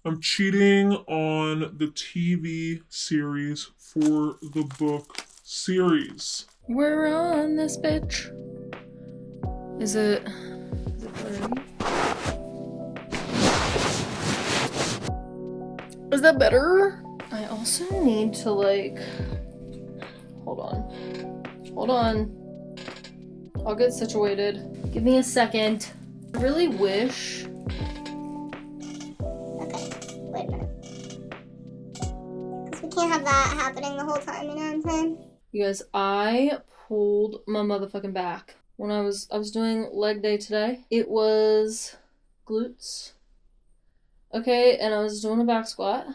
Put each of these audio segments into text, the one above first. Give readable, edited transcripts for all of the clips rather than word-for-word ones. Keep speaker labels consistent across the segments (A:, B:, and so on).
A: I'm cheating on the TV series for the book series.
B: We're on this bitch. Is it blurry? Is that better? I also need to hold on. I'll get situated. Give me a second. I really wish.
C: Okay, wait a minute. Because we can't have that happening the whole time, you know what I'm saying?
B: You guys, I pulled my motherfucking back when I was doing leg day today. It was glutes. Okay, and I was doing a back squat.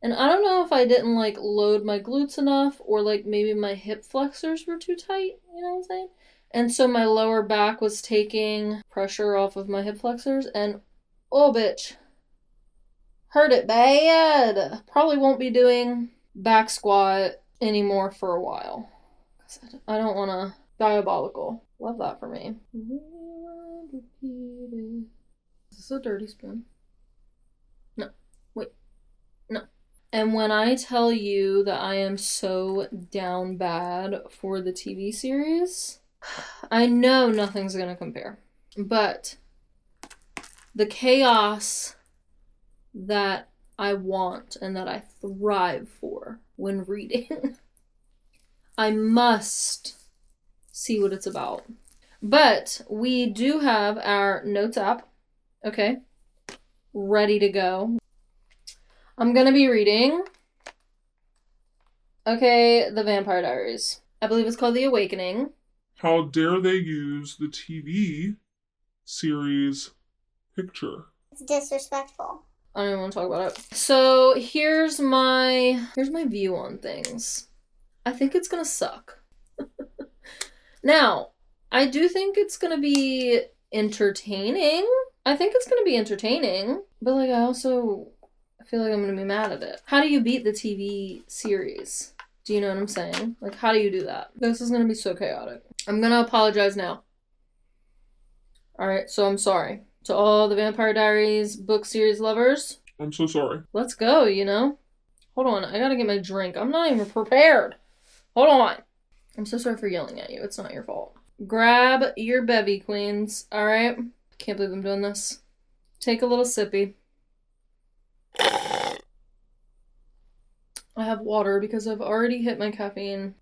B: And I don't know if I didn't load my glutes enough or maybe my hip flexors were too tight, you know what I'm saying? And so my lower back was taking pressure off of my hip flexors and oh bitch. Hurt it bad. Probably won't be doing back squat anymore for a while. I don't want to. Diabolical. Love that for me. Is this a dirty spoon? No. Wait. No. And when I tell you that I am so down bad for the TV series, I know nothing's gonna compare. But the chaos that I want and that I thrive for when reading, I must see what it's about. But we do have our notes app, okay, ready to go. I'm gonna be reading, okay, The Vampire Diaries. I believe it's called The Awakening.
A: How dare they use the TV series picture?
C: It's disrespectful.
B: I don't even want to talk about it. So here's my view on things. I think it's gonna suck. Now, I do think it's gonna be entertaining. But I also feel like I'm gonna be mad at it. How do you beat the TV series? Do you know what I'm saying? How do you do that? This is gonna be so chaotic. I'm gonna apologize now. Alright, so I'm sorry. To all the Vampire Diaries book series lovers.
A: I'm so sorry.
B: Let's go, you know? Hold on, I gotta get my drink. I'm not even prepared. Hold on. I'm so sorry for yelling at you. It's not your fault. Grab your bevy, queens. Alright? Can't believe I'm doing this. Take a little sippy. I have water because I've already hit my caffeine.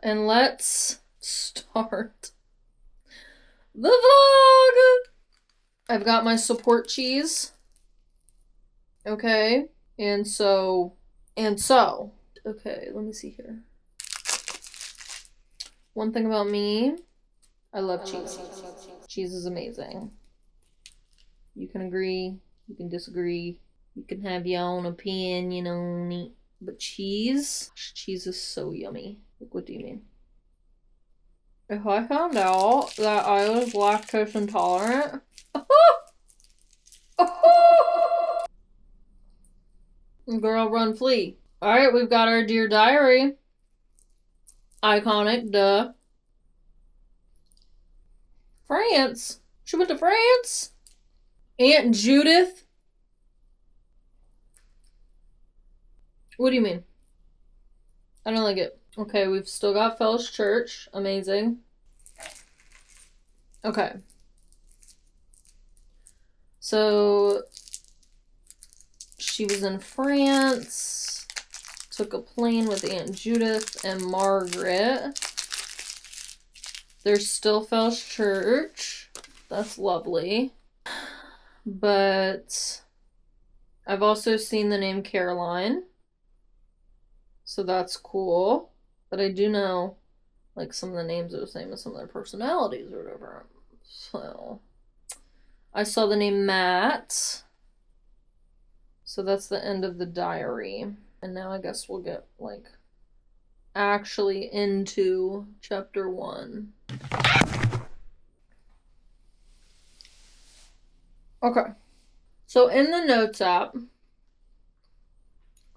B: And let's start the vlog! I've got my support cheese. Okay. And so. Okay, let me see here. One thing about me, I love cheese. Cheese is amazing. You can agree, you can disagree, you can have your own opinion, but cheese is so yummy. What do you mean? If I found out that I was lactose intolerant, girl, run, flee. Alright, we've got our Dear Diary. Iconic, duh. France? She went to France? Aunt Judith? What do you mean? I don't like it. Okay, we've still got Fells Church. Amazing. Okay. So, she was in France, took a plane with Aunt Judith and Margaret. There's still Fells Church. That's lovely. But I've also seen the name Caroline. So that's cool. But I do know, some of the names are the same as some of their personalities or whatever. So, I saw the name Matt. So that's the end of the diary. And now I guess we'll get, actually into chapter 1. Okay. So in the notes app,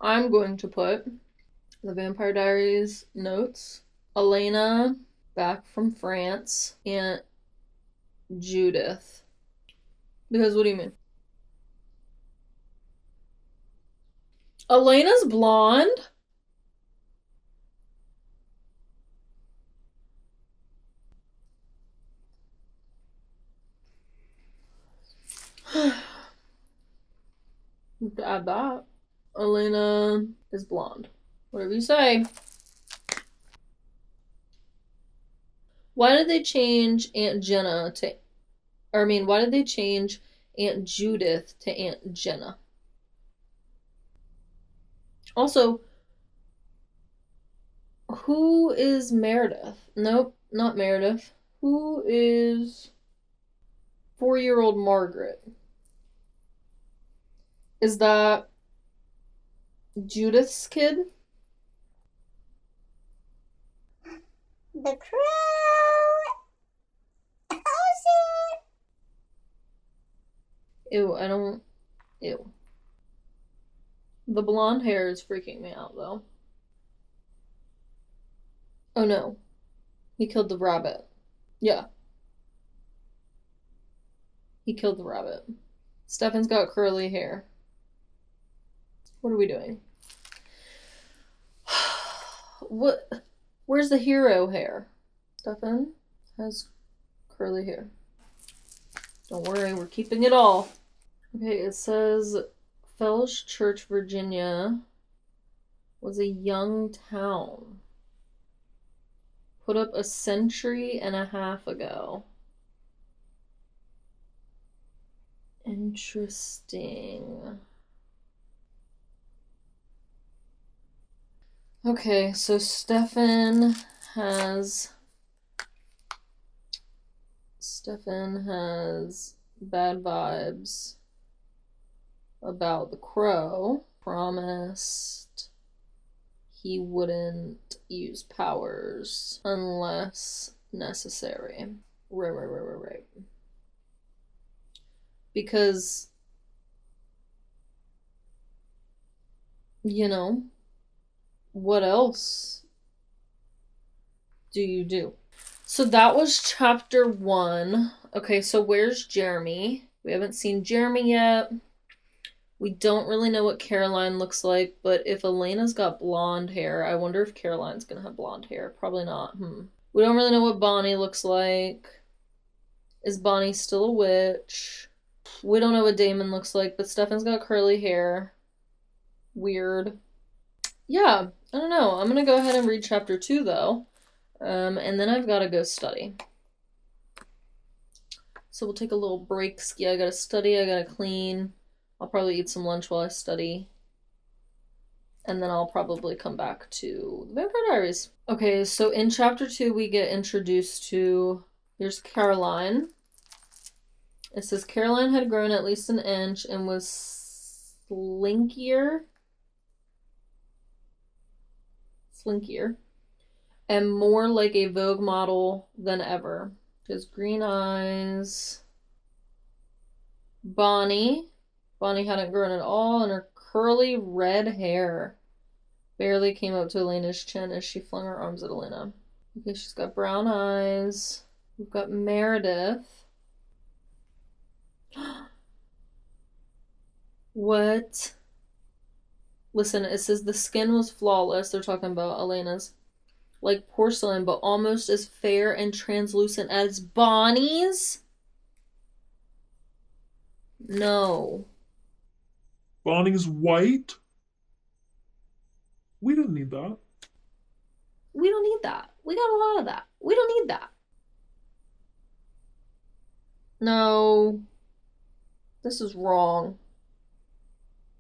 B: I'm going to put the Vampire Diaries notes, Elena back from France, Aunt Judith. Because what do you mean? Elena's blonde? You have to add that. Elena is blonde. Whatever you say. Why did they change Aunt Jenna to... Or, I mean, why did they change Aunt Judith to Aunt Jenna? Also, who is Meredith? Nope, not Meredith. Who is 4-year-old Margaret? Is that Judith's kid?
C: The crow. Oh shit.
B: Ew, I don't... Ew. The blonde hair is freaking me out, though. Oh no. He killed the rabbit. Yeah. He killed the rabbit. Stefan's got curly hair. What are we doing? What? Where's the hero hair? Stefan has curly hair. Don't worry, we're keeping it all. Okay, it says Fells Church, Virginia was a young town. Put up a century and a half ago. Interesting. Okay, so Stefan has bad vibes about the crow. Promised he wouldn't use powers unless necessary. Right. Because, you know, what else do you do? So that was chapter 1. Okay, so where's Jeremy? We haven't seen Jeremy yet. We don't really know what Caroline looks like, but if Elena's got blonde hair, I wonder if Caroline's gonna have blonde hair. Probably not. We don't really know what Bonnie looks like. Is Bonnie still a witch? We don't know what Damon looks like, but Stefan's got curly hair. Weird. Yeah, I don't know. I'm gonna go ahead and read chapter 2, though. And then I've gotta go study. So we'll take a little break. Yeah, I gotta study, I gotta clean. I'll probably eat some lunch while I study. And then I'll probably come back to the Vampire Diaries. Okay, so in chapter 2, we get introduced to... Here's Caroline. It says Caroline had grown at least an inch and was slinkier, and more like a Vogue model than ever. She has green eyes. Bonnie hadn't grown at all, and her curly red hair barely came up to Elena's chin as she flung her arms at Elena. Okay, she's got brown eyes. We've got Meredith. What? Listen, it says the skin was flawless. They're talking about Elena's. Like porcelain, but almost as fair and translucent as Bonnie's? No.
A: Bonnie's white? We didn't need that.
B: We don't need that. We got a lot of that. We don't need that. No. This is wrong.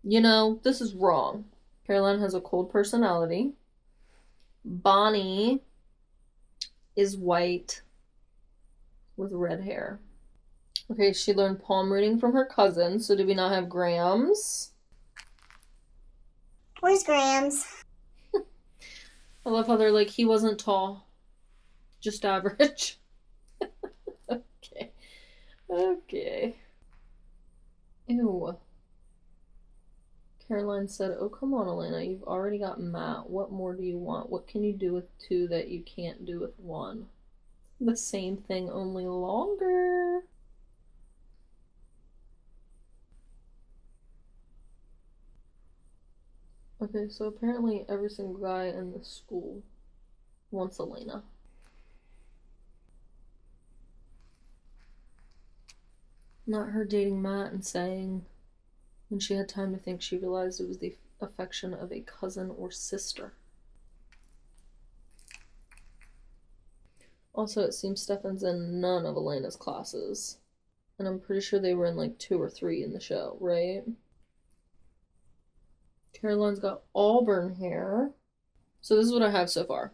B: You know, this is wrong. Caroline has a cold personality. Bonnie is white with red hair. Okay, she learned palm reading from her cousin, so do we not have Grams?
C: Where's Grams?
B: I love how they're like, he wasn't tall. Just average. Okay. Ew. Caroline said, oh, come on, Elena. You've already got Matt. What more do you want? What can you do with 2 that you can't do with 1? The same thing, only longer. Okay, so apparently every single guy in this school wants Elena. Not her dating Matt and saying, when she had time to think, she realized it was the affection of a cousin or sister. Also, it seems Stefan's in none of Elena's classes. And I'm pretty sure they were in like 2 or 3 in the show, right? Caroline's got auburn hair. So this is what I have so far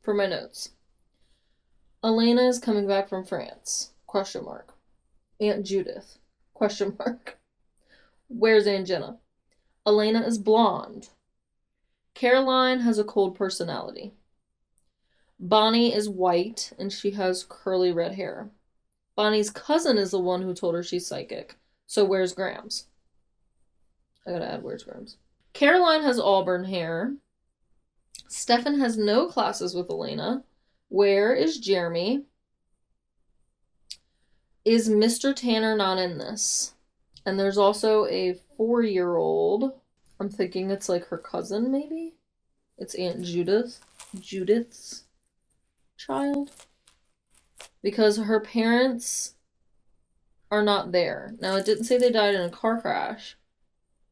B: for my notes. Elena is coming back from France? Question mark. Aunt Judith? Question mark. Where's Aunt Jenna? Elena is blonde. Caroline has a cold personality. Bonnie is white and she has curly red hair. Bonnie's cousin is the one who told her she's psychic. So where's Grams? I gotta add where's Grams. Caroline has auburn hair. Stefan has no classes with Elena. Where is Jeremy? Is Mr. Tanner not in this? And there's also a 4-year-old. I'm thinking it's like her cousin, maybe? It's Aunt Judith's child. Because her parents are not there. Now, it didn't say they died in a car crash,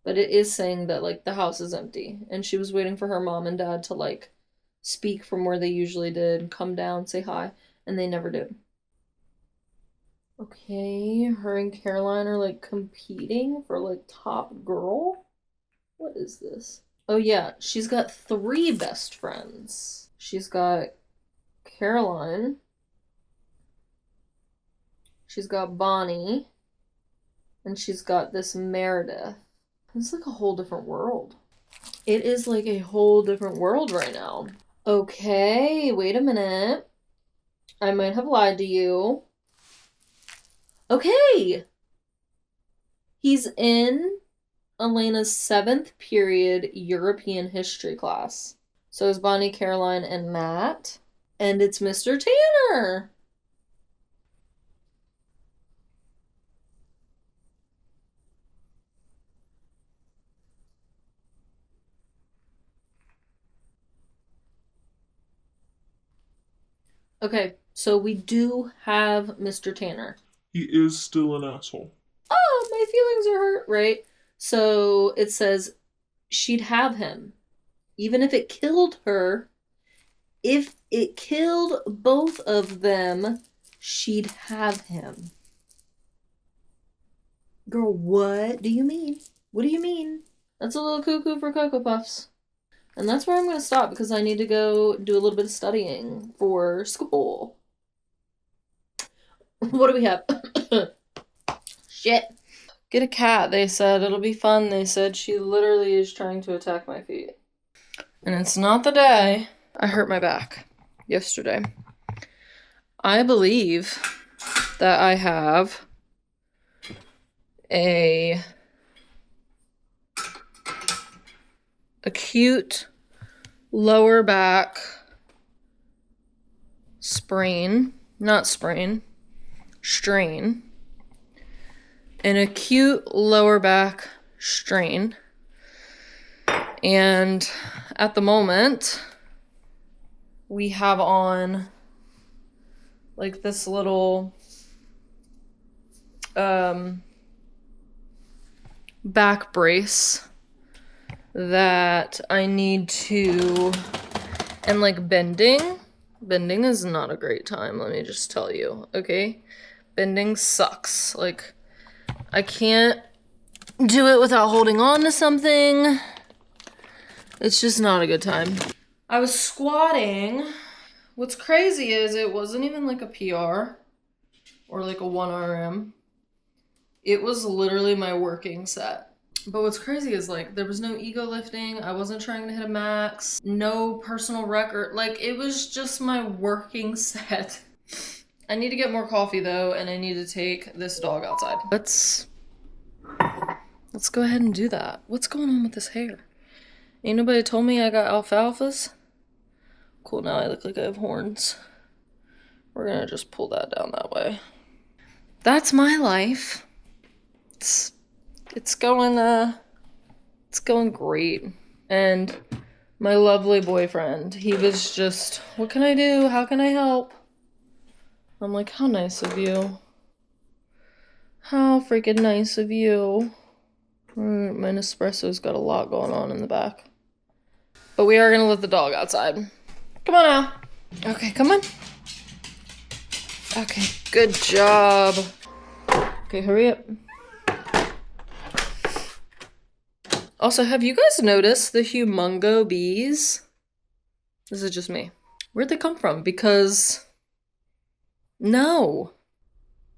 B: but it is saying that, like, the house is empty. And she was waiting for her mom and dad to, like, speak from where they usually did, come down, say hi, and they never did. Okay, her and Caroline are, like, competing for, like, top girl? What is this? Oh, yeah, she's got 3 best friends. She's got Caroline. She's got Bonnie. And she's got this Meredith. It's like a whole different world. It is like a whole different world right now. Okay, wait a minute. I might have lied to you. Okay! He's in Elena's 7th period European history class. So is Bonnie, Caroline, and Matt. And it's Mr. Tanner! Okay, so we do have Mr. Tanner.
A: He is still an asshole.
B: Oh, my feelings are hurt, right? So it says she'd have him. Even if it killed her, if it killed both of them, she'd have him. Girl, what do you mean? What do you mean? That's a little cuckoo for Cocoa Puffs. And that's where I'm going to stop because I need to go do a little bit of studying for school. What do we have? Shit. Get a cat, they said. It'll be fun, they said. She literally is trying to attack my feet. And it's not the day I hurt my back yesterday. I believe that I have a acute lower back sprain. An acute lower back strain. And at the moment, we have on like this little back brace that I need to, and like bending is not a great time, let me just tell you, okay? Bending sucks. Like, I can't do it without holding on to something. It's just not a good time. I was squatting. What's crazy is it wasn't even like a PR or like a 1RM. It was literally my working set. But what's crazy is like there was no ego lifting. I wasn't trying to hit a max. No personal record. Like it was just my working set. I need to get more coffee though, and I need to take this dog outside. Let's go ahead and do that. What's going on with this hair? Ain't nobody told me I got alfalfas? Cool, now I look like I have horns. We're gonna just pull that down that way. That's my life. It's going great. And my lovely boyfriend, he was just, what can I do? How can I help? I'm like, how nice of you. How freaking nice of you. My Nespresso's got a lot going on in the back. But we are gonna let the dog outside. Come on now. Okay, come on. Okay, good job. Okay, hurry up. Also, have you guys noticed the humongo bees? This is just me. Where'd they come from? Because... no.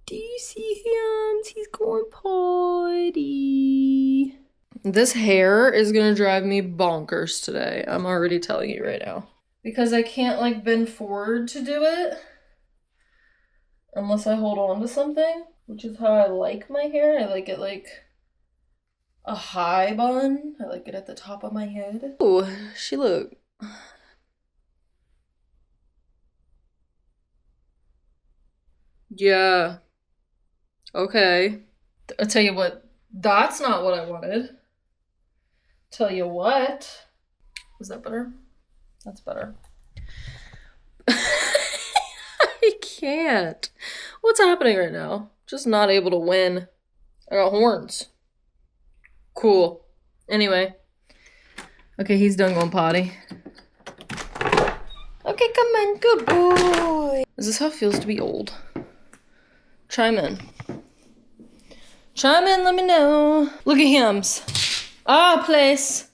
B: Do you see him? He's going potty. This hair is gonna drive me bonkers today. I'm already telling you right now. Because I can't, like, bend forward to do it. Unless I hold on to something. Which is how I like my hair. I like it, like... a high bun. I like it at the top of my head. Ooh, she look. Yeah. Okay. I'll tell you what, that's not what I wanted. Tell you what. Is that better? That's better. I can't. What's happening right now? Just not able to win. I got horns. Cool. Anyway. Okay, he's done going potty. Okay, come on, good boy. Is this how it feels to be old? Chime in. Chime in, let me know. Look at hims. Ah, place.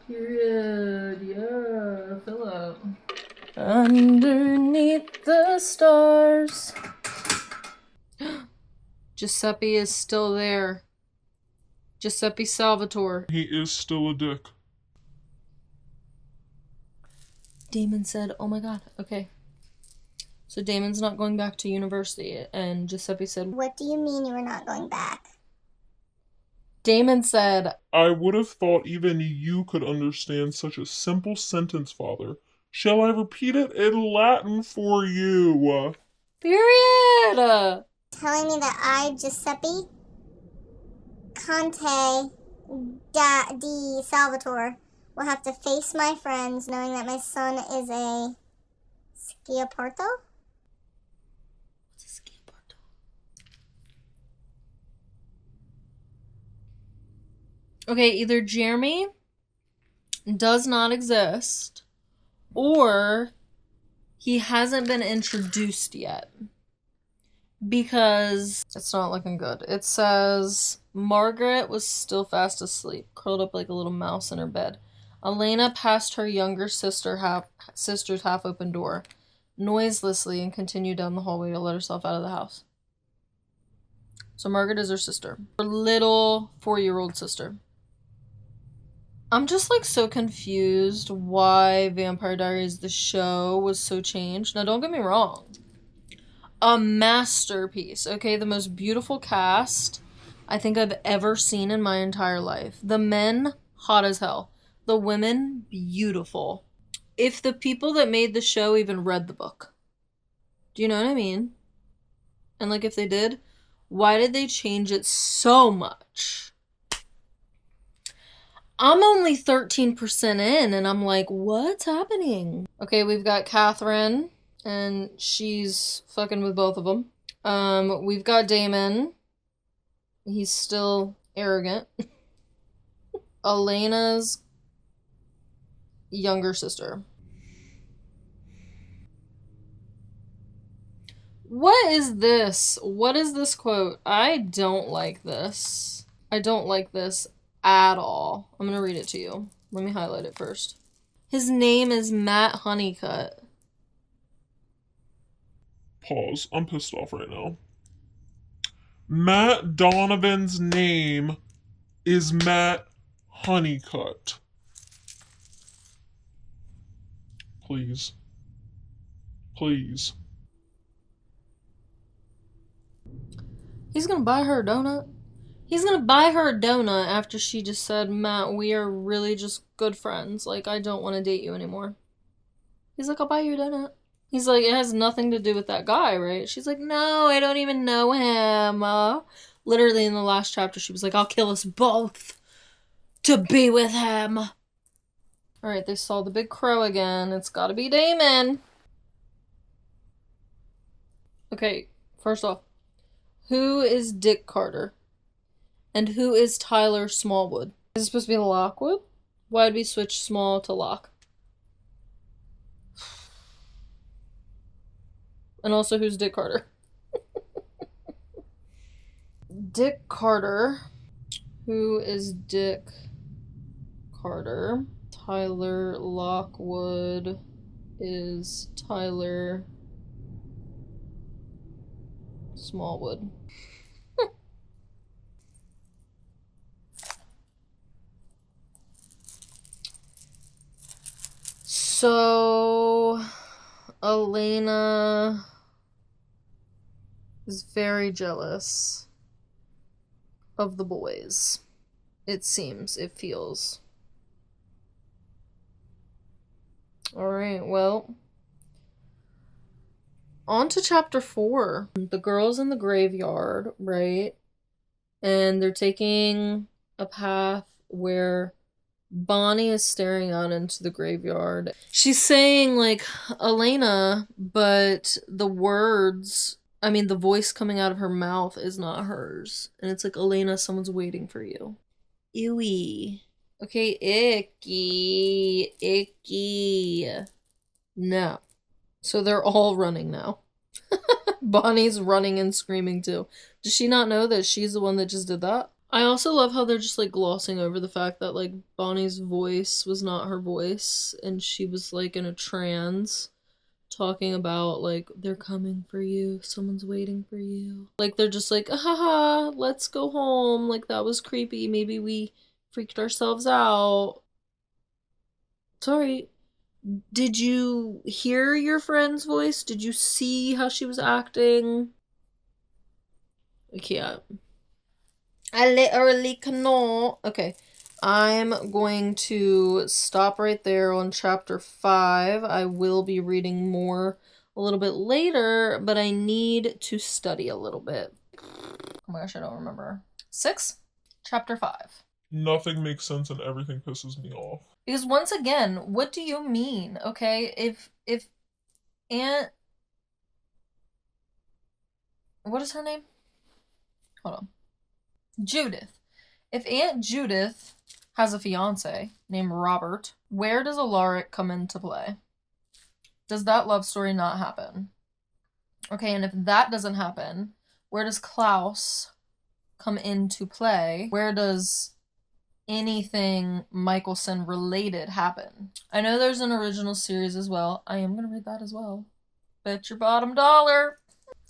B: Period. Yeah, fill up. Underneath the stars. Giuseppe is still there. Giuseppe Salvatore.
A: He is still a dick.
B: Damon said, oh my god, okay. So Damon's not going back to university, and Giuseppe said,
C: What do you mean you were not going back?
B: Damon said,
A: I would have thought even you could understand such a simple sentence, Father. Shall I repeat it in Latin for you?
B: period!
C: Telling me that I, Giuseppe Conte di Salvatore, will have to face my friends knowing that my son is a Schiaparto?
B: What's a Schiaparto? Okay, either Jeremy does not exist, or he hasn't been introduced yet. Because it's not looking good. It says Margaret was still fast asleep, curled up like a little mouse in her bed. Elena passed her younger sister's half-open door noiselessly and continued down the hallway to let herself out of the house. So Margaret is her sister. Her little 4-year-old sister. I'm just like so confused why Vampire Diaries the show was so changed. Now don't get me wrong. A masterpiece, okay? The most beautiful cast I think I've ever seen in my entire life. The men, hot as hell. The women, beautiful. If the people that made the show even read the book. Do you know what I mean? And like if they did, why did they change it so much? I'm only 13% in and I'm like, what's happening? Okay, we've got Catherine. And she's fucking with both of them. We've got Damon. He's still arrogant. Elena's younger sister. What is this? What is this quote? I don't like this. I don't like this at all. I'm gonna read it to you. Let me highlight it first. His name is Matt Honeycutt.
A: Pause. I'm pissed off right now. Matt Donovan's name is Matt Honeycutt. Please. Please.
B: He's gonna buy her a donut. He's gonna buy her a donut after she just said, Matt, we are really just good friends. Like, I don't want to date you anymore. He's like, I'll buy you a donut. He's like, it has nothing to do with that guy, right? She's like, no, I don't even know him. Literally in the last chapter, she was like, I'll kill us both to be with him. Alright, they saw the big crow again. It's gotta be Damon. Okay, first off, who is Dick Carter? And who is Tyler Smallwood? Is it supposed to be Lockwood? Why did we switch Small to Lock? And also, who's Dick Carter? Dick Carter. Who is Dick Carter? Tyler Lockwood is Tyler Smallwood. So, Elena is very jealous of the boys. It seems, it feels. Alright, well. On to chapter 4. The girls in the graveyard, right? And they're taking a path where Bonnie is staring out into the graveyard. She's saying, like, Elena, but the words, I mean, the voice coming out of her mouth is not hers. And it's like, Elena, someone's waiting for you. Ewy. Okay, icky. Icky. No. So they're all running now. Bonnie's running and screaming too. Does she not know that she's the one that just did that? I also love how they're just, like, glossing over the fact that, like, Bonnie's voice was not her voice, and she was, like, in a trance, talking about, like, they're coming for you, someone's waiting for you. Like, they're just like, haha, let's go home, like, that was creepy, maybe we freaked ourselves out. Sorry, did you hear your friend's voice? Did you see how she was acting? I can't. I literally cannot. Okay, I'm going to stop right there on chapter 5. I will be reading more a little bit later, but I need to study a little bit. Oh my gosh, I don't remember. 6? Chapter 5.
A: Nothing makes sense and everything pisses me off.
B: Because once again, what do you mean? Okay, if Aunt... What is her name? Hold on. Judith. If Aunt Judith has a fiance named Robert, where does Alaric come into play? Does that love story not happen? Okay, and if that doesn't happen, where does Klaus come into play? Where does anything Michelson related happen? I know there's an original series as well. I am going to read that as well. Bet your bottom dollar.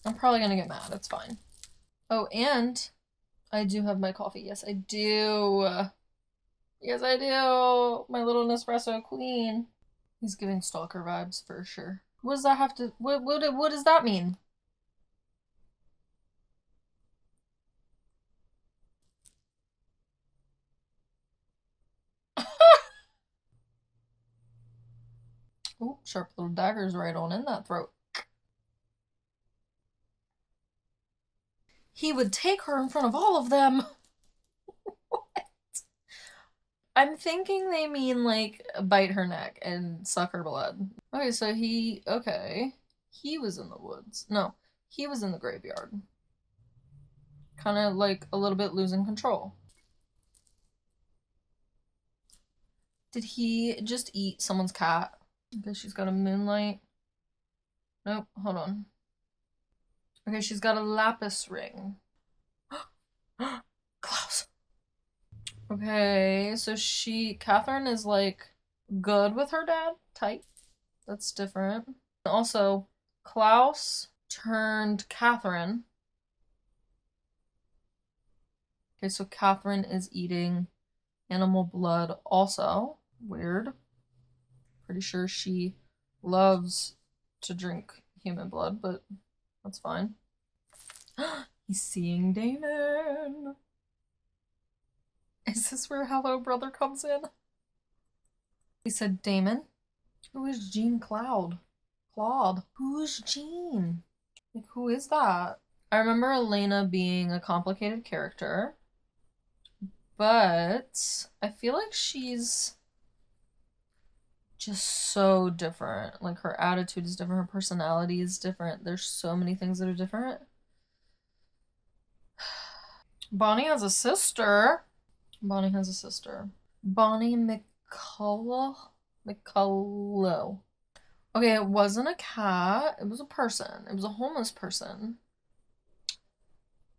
B: I'm probably going to get mad. It's fine. Oh, and I do have my coffee. Yes, I do. Yes, I do. My little Nespresso queen. He's giving stalker vibes for sure. What does that have to... What does that mean? Oh, sharp little daggers right on in that throat. He would take her in front of all of them. What? I'm thinking they mean, like, bite her neck and suck her blood. Okay, so he was in the woods. No, he was in the graveyard. Kind of, like, a little bit losing control. Did he just eat someone's cat? Okay, she's got a moonlight. Nope, hold on. Okay, she's got a lapis ring. Klaus. Okay, so Catherine is, like, good with her dad? Tight. That's different. Also, Klaus turned Catherine. Okay, so Catherine is eating animal blood also. Weird. Pretty sure she loves to drink human blood, but that's fine. He's seeing Damon. Is this where Hello Brother comes in? He said, Damon? Who is Jean Claude? Who's Jean? Like, who is that? I remember Elena being a complicated character, but I feel like she's just so different. Like, her attitude is different, her personality is different. There's so many things that are different. Bonnie has a sister. Bonnie McCullough. Okay, it wasn't a cat. It was a person. It was a homeless person.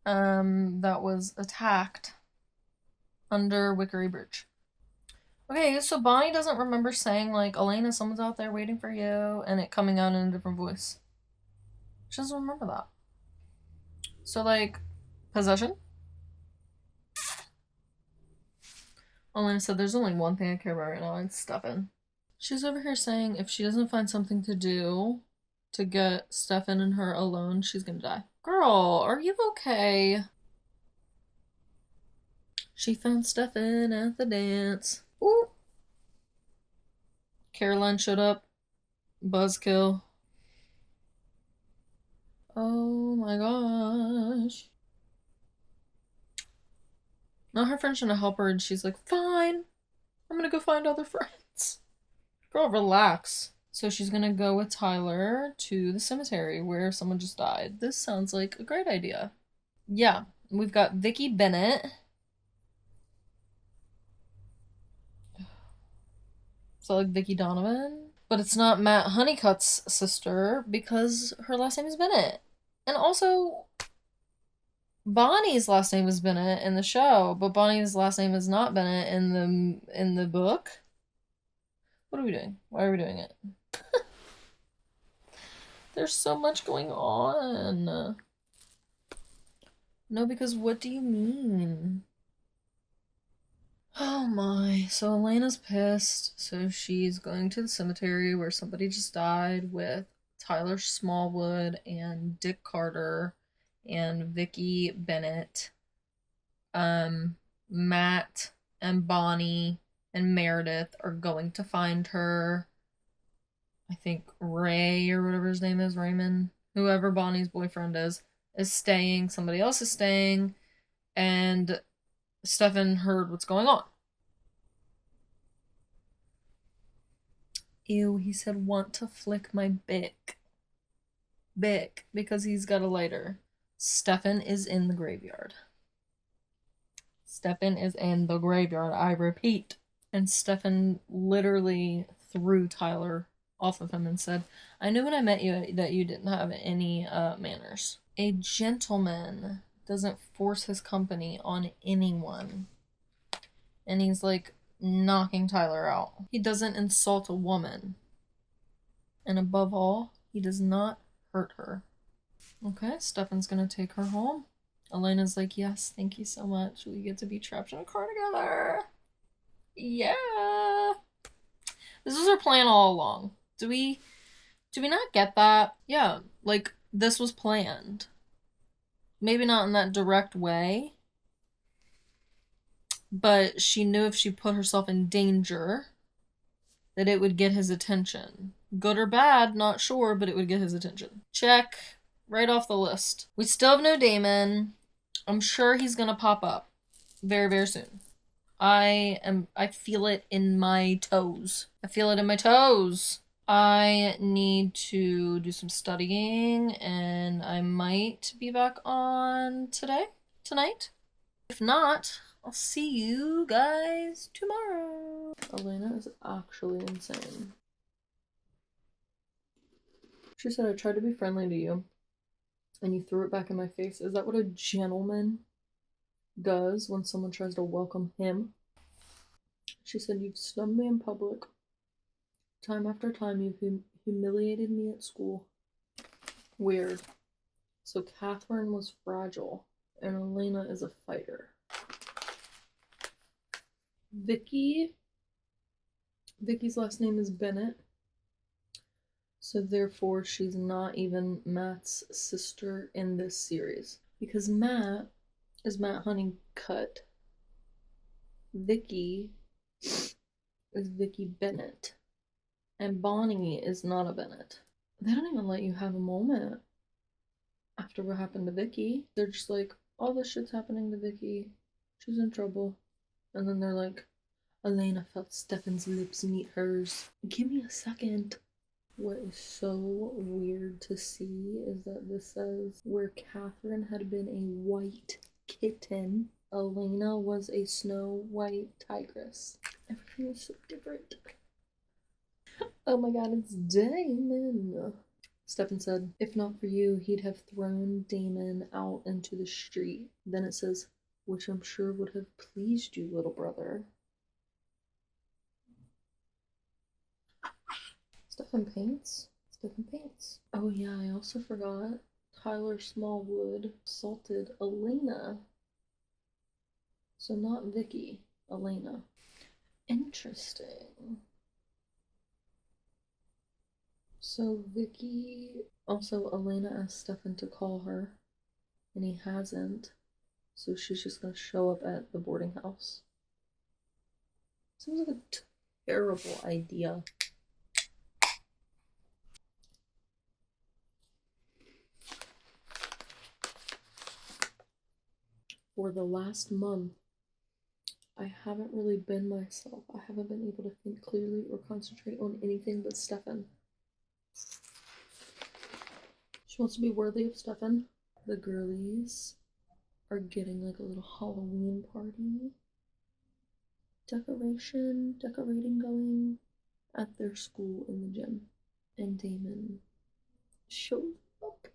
B: That was attacked under Wickery Bridge. Okay, so Bonnie doesn't remember saying, like, Elena, someone's out there waiting for you, and it coming out in a different voice. She doesn't remember that. So, like, possession? Elena said, there's only one thing I care about right now, and it's Stefan. She's over here saying if she doesn't find something to do to get Stefan and her alone, she's gonna die. Girl, are you okay? She found Stefan at the dance. Ooh. Caroline showed up. Buzzkill. Oh my gosh. Now her friend's trying to help her and she's like, fine. I'm gonna go find other friends. Girl, relax. So she's gonna go with Tyler to the cemetery where someone just died. This sounds like a great idea. Yeah, we've got Vicky Bennett. So like Vicky Donovan. But it's not Matt Honeycutt's sister because her last name is Bennett. And also, Bonnie's last name is Bennett in the show, but Bonnie's last name is not Bennett in the book. What are we doing? Why are we doing it? There's so much going on. No, because what do you mean? Oh my. So Elena's pissed. So she's going to the cemetery where somebody just died with Tyler Smallwood and Dick Carter and Vicky Bennett. Matt and Bonnie and Meredith are going to find her. I think Ray or whatever his name is, Raymond, whoever Bonnie's boyfriend is staying. Somebody else is staying. And Stefan heard what's going on. Ew, he said, want to flick my bick. Bick, because he's got a lighter. Stefan is in the graveyard. Stefan is in the graveyard, I repeat. And Stefan literally threw Tyler off of him and said, I knew when I met you that you didn't have any manners. A gentleman doesn't force his company on anyone. And he's like knocking Tyler out. He doesn't insult a woman. And above all, he does not hurt her. Okay, Stefan's gonna take her home. Elena's like, yes, thank you so much. We get to be trapped in a car together. Yeah. This was our plan all along. Do we not get that? Yeah, like, this was planned. Maybe not in that direct way, but she knew if she put herself in danger, that it would get his attention. Good or bad, not sure, but it would get his attention. Check. Right off the list. We still have no Damon. I'm sure he's gonna pop up very, very soon. I feel it in my toes. I feel it in my toes. I need to do some studying, and I might be back on tonight. If not, I'll see you guys tomorrow. Elena is actually insane. She said, I tried to be friendly to you, and you threw it back in my face. Is that what a gentleman does when someone tries to welcome him? She said, you've snubbed me in public. Time after time, you've humiliated me at school. Weird. So Catherine was fragile, and Elena is a fighter. Vicky's last name is Bennett. So therefore, she's not even Matt's sister in this series. Because Matt is Matt Honeycutt. Vicky is Vicky Bennett. And Bonnie is not a Bennett. They don't even let you have a moment. after what happened to Vicky. They're just like, all this shit's happening to Vicky. She's in trouble. And then they're like, Elena felt Stefan's lips meet hers. Give me a second. What is so weird to see is that this says where Catherine had been a white kitten, Elena was a snow white tigress. Everything is so different. Oh my god, it's Damon. Stefan said, if not for you, he'd have thrown Damon out into the street. Then it says, which I'm sure would have pleased you, little brother. Stefan paints? Stefan paints. Oh yeah, I also forgot. Tyler Smallwood assaulted Elena. So not Vicky, Elena. Interesting. So Vicky, also Elena asked Stefan to call her, and he hasn't. So she's just gonna show up at the boarding house. Seems like a terrible idea. For the last month, I haven't really been myself. I haven't been able to think clearly or concentrate on anything but Stefan. She wants to be worthy of Stefan. The girlies are getting like a little Halloween party. Decorating going at their school in the gym. And Damon shows up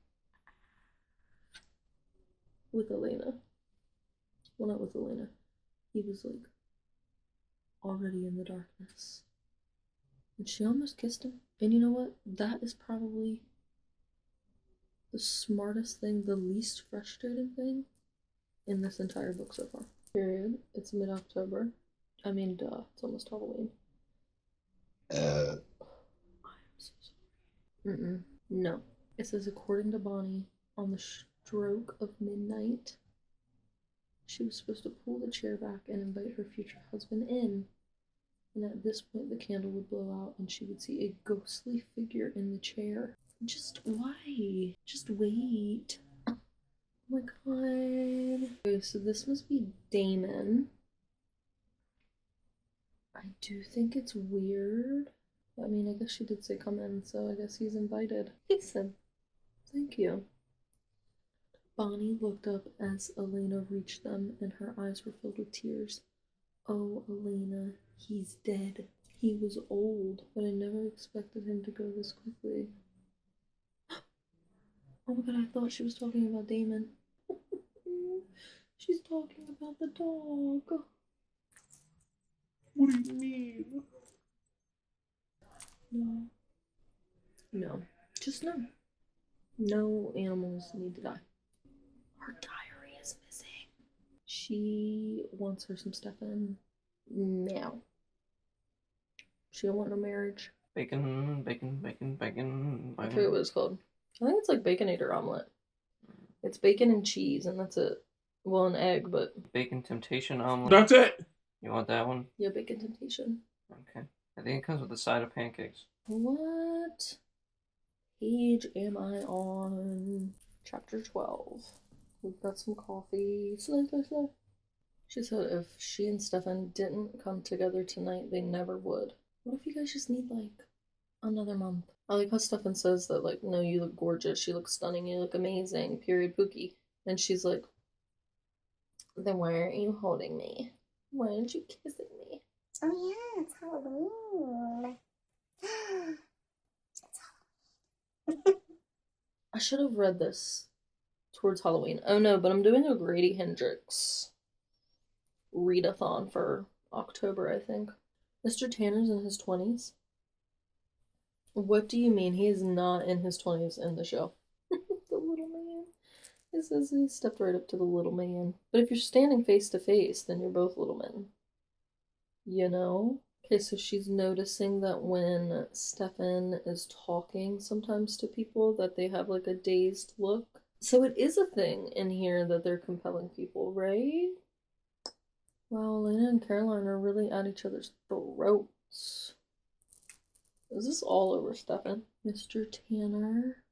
B: with Elena. Well, not with Elena. He was like already in the darkness. And she almost kissed him. And you know what? That is probably the smartest thing, the least frustrating thing in this entire book so far. Period. It's mid-October. I mean, duh. It's almost Halloween. I am so sorry. No. It says, according to Bonnie, on the stroke of midnight, she was supposed to pull the chair back and invite her future husband in. And at this point, the candle would blow out and she would see a ghostly figure in the chair. Just why? Just wait. Oh my god. Okay, so this must be Damon. I do think it's weird. I mean, I guess she did say come in, so I guess he's invited. He said, thank you. Bonnie looked up as Elena reached them, and her eyes were filled with tears. Oh, Elena, he's dead. He was old, but I never expected him to go this quickly. Oh my god, I thought she was talking about Damon. She's talking about the dog.
A: What do you mean?
B: No. No. Just no. No animals need to die. Her diary is missing. She wants her some Stefan now. She don't want no marriage.
D: Bacon.
B: I forget what it's called. I think it's like Baconator omelet. It's bacon and cheese, and that's it. Well, an egg, but...
D: Bacon temptation omelet.
A: That's it!
D: You want that one?
B: Yeah, bacon temptation.
D: Okay. I think it comes with a side of pancakes.
B: What page am I on? Chapter 12. We've got some coffee. Slow. She said if she and Stefan didn't come together tonight, they never would. What if you guys just need, like, another month? I like how Stefan says that, like, no, you look gorgeous, you look stunning, you look amazing, period, Pookie. And she's like, then why aren't you holding me? Why aren't you kissing me?
C: Oh yeah, it's Halloween. It's Halloween.
B: I should have read this towards Halloween. Oh no, but I'm doing a Grady Hendrix readathon for October, I think. Mr. Tanner's in his 20s. What do you mean? He is not in his 20s in the show. The little man. It says he stepped right up to the little man. But if you're standing face to face, then you're both little men. You know? Okay, so she's noticing that when Stefan is talking sometimes to people that they have like a dazed look. So it is a thing in here that they're compelling people, right? Wow, Elena and Caroline are really at each other's throats. Is this all over Stefan? Mr. Tanner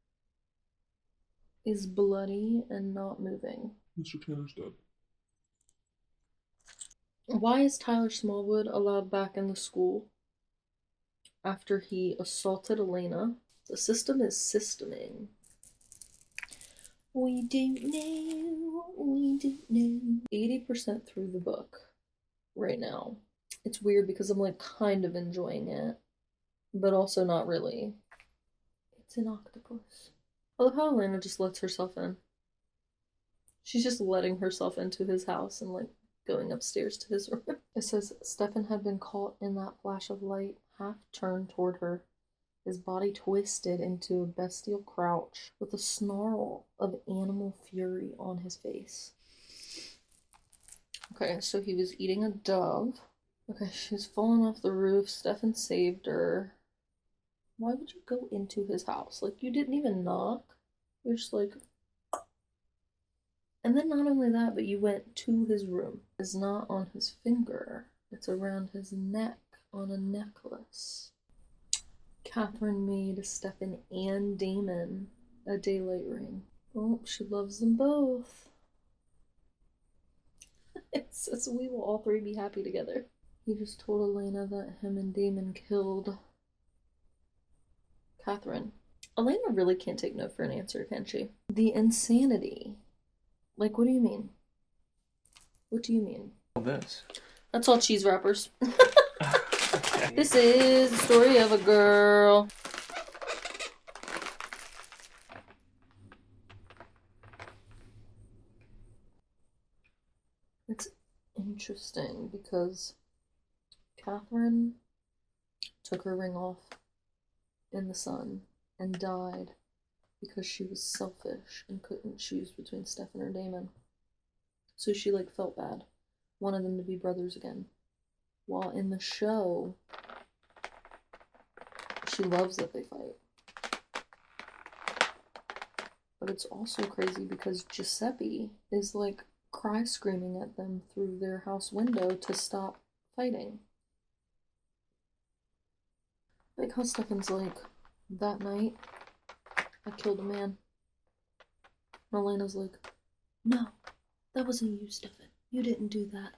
B: is bloody and not moving.
A: Mr. Tanner's dead.
B: Why is Tyler Smallwood allowed back in the school after he assaulted Elena? The system is systeming. We don't know. We don't know. 80% through the book right now. It's weird because I'm like kind of enjoying it, but also not really. It's an octopus. I love how Elena just lets herself in. She's just letting herself into his house and like going upstairs to his room. It says Stefan had been caught in that flash of light, half turned toward her, his body twisted into a bestial crouch with a snarl of animal fury on his face. Okay, so he was eating a dove. Okay, she's fallen off the roof. Stefan saved her. Why would you go into his house? Like, you didn't even knock. You're just like... And then not only that, but you went to his room. It's not on his finger. It's around his neck on a necklace. Catherine made Stefan and Damon a daylight ring. Oh, she loves them both. It says we will all three be happy together. He just told Elena that him and Damon killed Catherine. Elena really can't take no for an answer, can she? The insanity. Like, what do you mean? What do you mean?
D: This.
B: That's all cheese wrappers.
D: Okay.
B: This is the story of a girl. It's interesting because Catherine took her ring off in the sun and died because she was selfish and couldn't choose between Stefan or Damon. So she like felt bad, wanted them to be brothers again. While in the show, she loves that they fight. But it's also crazy because Giuseppe is like cry screaming at them through their house window to stop fighting. Like how Stefan's like, that night, I killed a man. And Elena's like, no, that wasn't you, Stefan. You didn't do that.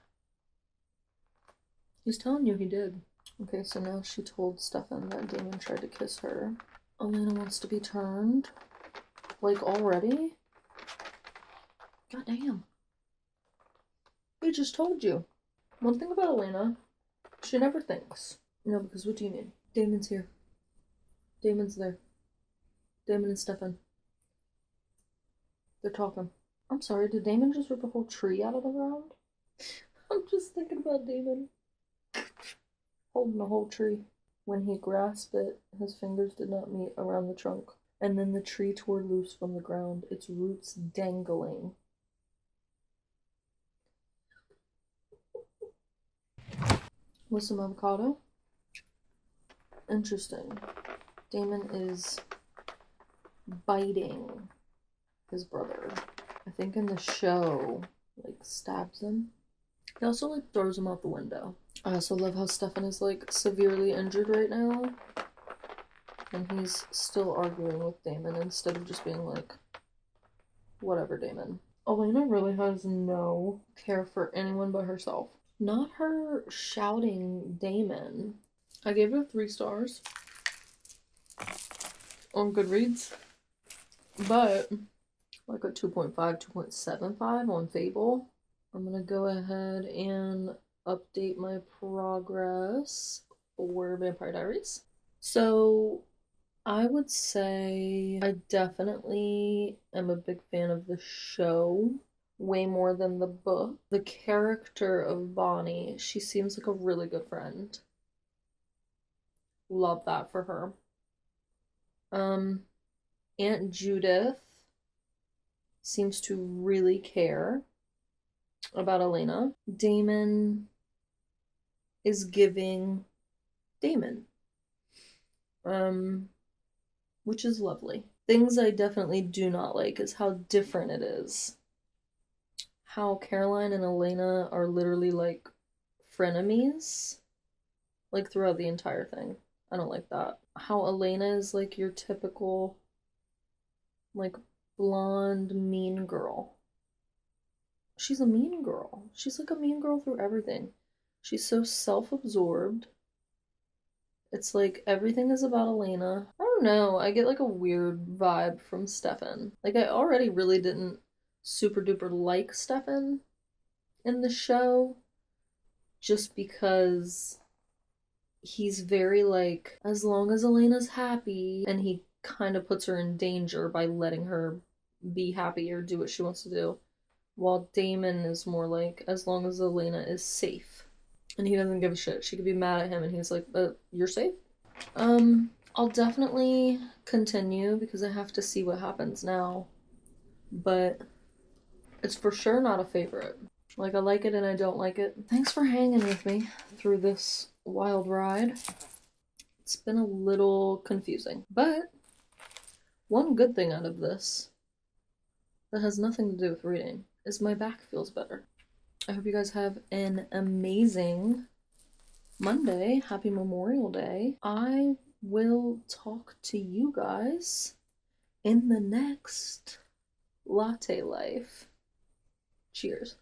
B: He's telling you he did. Okay, so now she told Stefan that Damon tried to kiss her. Elena wants to be turned. Like, already? Goddamn. He just told you. One thing about Elena, she never thinks. No, because what do you mean? Damon's here. Damon's there. Damon and Stefan. They're talking. I'm sorry, did Damon just rip a whole tree out of the ground? I'm just thinking about Damon holding a whole tree. When he grasped it, his fingers did not meet around the trunk. And then the tree tore loose from the ground, its roots dangling. With some avocado? Interesting. Damon is biting his brother. I think in the show, like, stabs him. He also, like, throws him out the window. I also love how Stefan is, like, severely injured right now. And he's still arguing with Damon instead of just being like, whatever, Damon. Elena really has no care for anyone but herself. Not her shouting Damon. I gave it 3 stars on Goodreads, but like a 2.5, 2.75 on Fable. I'm gonna go ahead and update my progress for Vampire Diaries. So I would say I definitely am a big fan of the show, way more than the book. The character of Bonnie, she seems like a really good friend. Love that for her. Aunt Judith seems to really care about Elena. Damon is giving Damon. Which is lovely. Things I definitely do not like is how different it is. How Caroline and Elena are literally like frenemies, like throughout the entire thing. I don't like that. How Elena is like your typical like blonde mean girl. She's a mean girl. She's like a mean girl through everything. She's so self-absorbed. It's like everything is about Elena. I don't know. I get like a weird vibe from Stefan. Like, I already really didn't super duper like Stefan in the show, just because he's very like, as long as Elena's happy, and he kind of puts her in danger by letting her be happy or do what she wants to do. While Damon is more like, as long as Elena is safe. And he doesn't give a shit. She could be mad at him and he's like, you're safe? I'll definitely continue because I have to see what happens now. But it's for sure not a favorite. Like, I like it and I don't like it. Thanks for hanging with me through this wild ride. It's been a little confusing. But one good thing out of this that has nothing to do with reading is my back feels better. I hope you guys have an amazing Monday. Happy Memorial Day. I will talk to you guys in the next latte life. Cheers.